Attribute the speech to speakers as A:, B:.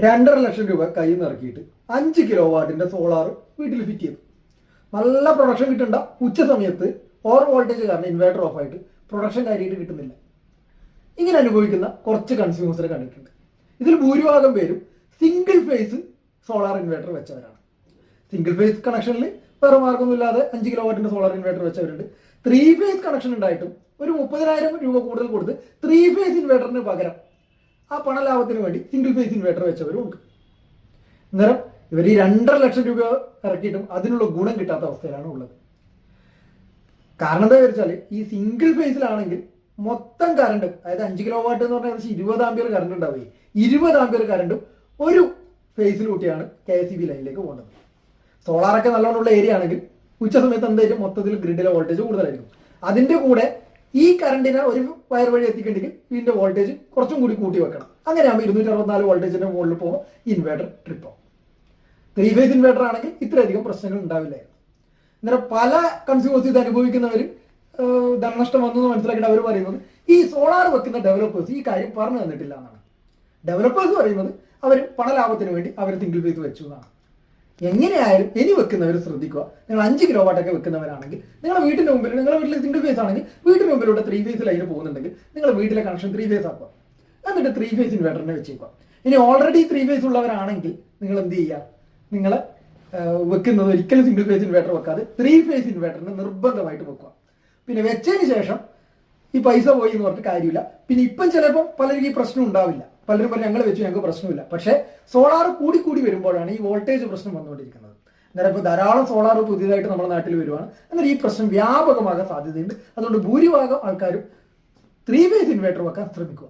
A: 2.5 ലക്ഷം രൂപ കയ്യിൽ നിന്ന് ഇറക്കിയിട്ട് 5 കിലോ വാട്ടിന്റെ സോളാർ വീട്ടിൽ ഫിറ്റ് ചെയ്തു. നല്ല പ്രൊഡക്ഷൻ കിട്ടണ്ട. ഉച്ച സമയത്ത് ഓവർ വോൾട്ടേജ് കാരണം ഇൻവേർട്ടർ ഓഫ് ആയിട്ട് പ്രൊഡക്ഷൻ കാര്യമായിട്ട് കിട്ടുന്നില്ല. ഇങ്ങനെ അനുഭവിക്കുന്ന കുറച്ച് കൺസ്യൂമേഴ്സിനെ കണ്ടിട്ടുണ്ട്. ഇതിൽ ഭൂരിഭാഗം പേരും സിംഗിൾ ഫേസ് സോളാർ ഇൻവേർട്ടർ വെച്ചവരാണ്. സിംഗിൾ ഫേസ് കണക്ഷനിൽ വേറെ മാർഗമൊന്നുമില്ലാതെ 5 കിലോ വാട്ടിന്റെ സോളാർ ഇൻവേർട്ടർ വെച്ചവരുണ്ട്. 3 ഫേസ് കണക്ഷൻ ഉണ്ടായിട്ടും ഒരു 30,000 രൂപ കൂടുതൽ കൊടുത്ത് 3 ഫേസ് ഇൻവേർട്ടറിന് പകരം ആ പണലാഭത്തിന് വേണ്ടി സിംഗിൾ ഫേസ് ഇൻവേർട്ടർ വെച്ചവരും ഉണ്ട്. അന്നേരം ഇവർ ഈ 2.5 ലക്ഷം രൂപ ഇറക്കിയിട്ടും അതിനുള്ള ഗുണം കിട്ടാത്ത അവസ്ഥയിലാണ് ഉള്ളത്. കാരണം എന്താ വെച്ചാൽ ഈ സിംഗിൾ ഫേസിലാണെങ്കിൽ മൊത്തം കറണ്ട്, അതായത് 5 കിലോ വാട്ട് എന്ന് പറഞ്ഞാൽ 20 ആംപിയർ കറണ്ട് ഉണ്ടാവുകയും 20 ആംപിയർ കറണ്ടും ഒരു ഫേസിലൂട്ടിയാണ് KSEB ലൈനിലേക്ക് പോകുന്നത്. സോളാറൊക്കെ നല്ലോണമുള്ള ഏരിയ ആണെങ്കിൽ ഉച്ച സമയത്ത് എന്തായാലും മൊത്തത്തിൽ ഗ്രിഡിലെ വോൾട്ടേജ് കൂടുതലായിരിക്കും. അതിന്റെ കൂടെ ഈ കറണ്ടിനെ ഒരു വയർ വഴി എത്തിക്കണമെങ്കിൽ ഇതിന്റെ വോൾട്ടേജ് കുറച്ചും കൂടി കൂട്ടി വെക്കണം. അങ്ങനെയാകുമ്പോൾ 264 വോൾട്ടേജിന്റെ മുകളിൽ പോകുമ്പോൾ ഇൻവേർട്ടർ ട്രിപ്പ് ആവും. 3 ഫേസ് ഇൻവേർട്ടർ ആണെങ്കിൽ ഇത്രയധികം പ്രശ്നങ്ങൾ ഉണ്ടാവില്ലായിരുന്നു. അന്നേരം പല കൺസ്യൂമേഴ്സ് ഇത് അനുഭവിക്കുന്നവർ ധനനഷ്ടം വന്നു എന്ന് മനസ്സിലാക്കിയിട്ട് അവർ പറയുന്നത് ഈ സോളാർ വെക്കുന്ന ഡെവലപ്പേഴ്സ് ഈ കാര്യം പറഞ്ഞു തന്നിട്ടില്ല എന്നാണ്. ഡെവലപ്പേഴ്സ് പറയുന്നത് അവർ പണലാഭത്തിന് വേണ്ടി അവർ സിംഗിൾ ഫേസ് വെച്ചു എന്നാണ്. എങ്ങനെയായാലും ഇനി വെക്കുന്നവർ ശ്രദ്ധിക്കുക. നിങ്ങൾ 5 കിലോ വാട്ടൊക്കെ വെക്കുന്നവരാണെങ്കിൽ നിങ്ങളുടെ വീട്ടിന്റെ മുമ്പിൽ, നിങ്ങളുടെ വീട്ടിൽ സിംഗിൾ ഫേസ് ആണെങ്കിൽ വീട്ടിന് മുമ്പിലൂടെ 3 ഫേസ് ലൈന് പോകുന്നുണ്ടെങ്കിൽ നിങ്ങളുടെ വീട്ടിലെ കണക്ഷൻ 3 ഫേസ് ആക്കുക. എന്നിട്ട് 3 ഫേസ് ഇൻവേർട്ടറിനെ വെച്ചേക്കുക. ഇനി ഓൾറെഡി 3 ഫേസ് ഉള്ളവരാണെങ്കിൽ നിങ്ങൾ എന്ത് ചെയ്യുക? നിങ്ങൾ വെക്കുന്നത് ഒരിക്കലും സിംഗിൾ ഫേസ് ഇൻവേർട്ടർ വെക്കാതെ 3 ഫേസ് ഇൻവേർട്ടറിന് നിർബന്ധമായിട്ട് വെക്കുക. പിന്നെ വെച്ചതിന് ശേഷം ഈ പൈസ പോയി എന്ന് പറഞ്ഞിട്ട് കാര്യമില്ല. പിന്നെ ഇപ്പം ചിലപ്പോൾ പലരും ഈ പ്രശ്നം ഉണ്ടാവില്ല. പലരും പറഞ്ഞ് ഞങ്ങൾ വെച്ചു, ഞങ്ങൾക്ക് പ്രശ്നമില്ല. പക്ഷേ സോളാർ കൂടി വരുമ്പോഴാണ് ഈ വോൾട്ടേജ് പ്രശ്നം വന്നുകൊണ്ടിരിക്കുന്നത്. അന്നേരം ഇപ്പോൾ ധാരാളം സോളാർ പുതിയതായിട്ട് നമ്മുടെ നാട്ടിൽ വരുവാണ്. അന്നേരം ഈ പ്രശ്നം വ്യാപകമാകാൻ സാധ്യതയുണ്ട്. അതുകൊണ്ട് ഭൂരിഭാഗം ആൾക്കാരും 3 ഫേസ് ഇൻവേർട്ടർ വെക്കാൻ ശ്രമിക്കുക.